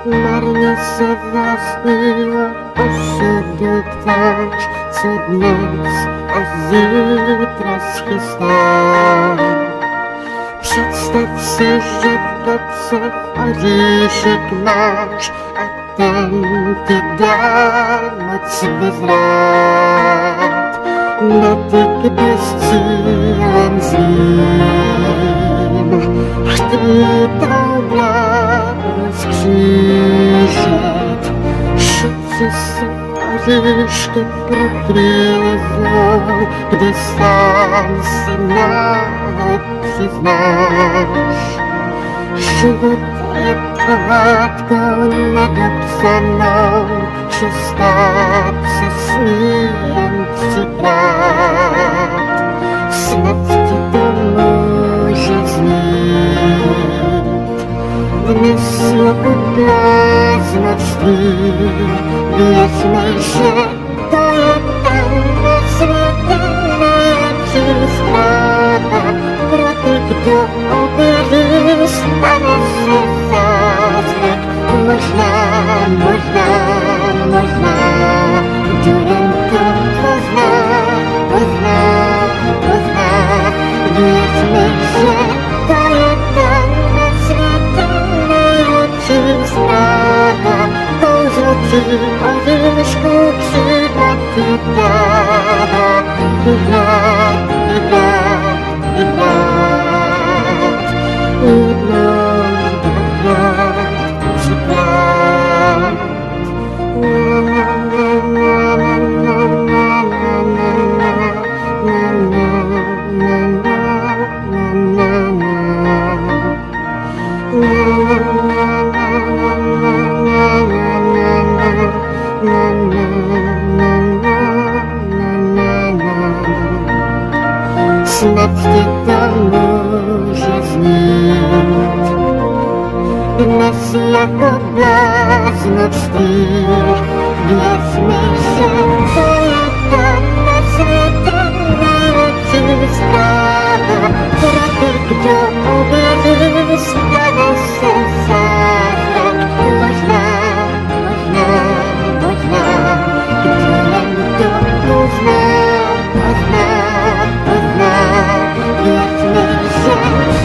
Marnie se vlastního osudu ptáš, co dnes a zítra schystá. Představ si, že v kapse oříšek máš a ten ti dá moc vyzrát. Netyk bez cílem zlým, chtítou bláhu skřížit. Šetři si oříšky pro chvíli zlou, kdy sám si návod přiznáš. Život je pohádkou nedopsanou, že stát se smí jen třikrát. Snad ti to může znít. Dnes je blázností, věř mi, že to je ten na světě nejlepší zpráva. Pro ty, kdo uvěří, stane se zázrak. Možná, kdo jen to pozná. Věř mi, že to je ten na světě nejlepší zpráva. Kouzlo ti oříšku křídla ti dává. Vyhrát. Snad ti to může znít. Dnes jako blázností, věř mi, že to je tam na světě nejlepší zpráva. Pro ty, kdo uvěří, stane se zázrak. Možná, kdo jen to pozná. Věř mi, že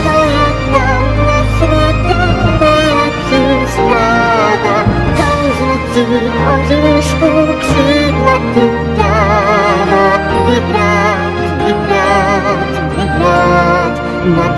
to je tam na světě nejlepší zpráva. Kouzlo ti oříšku křídla ti dává. Vyhrát nad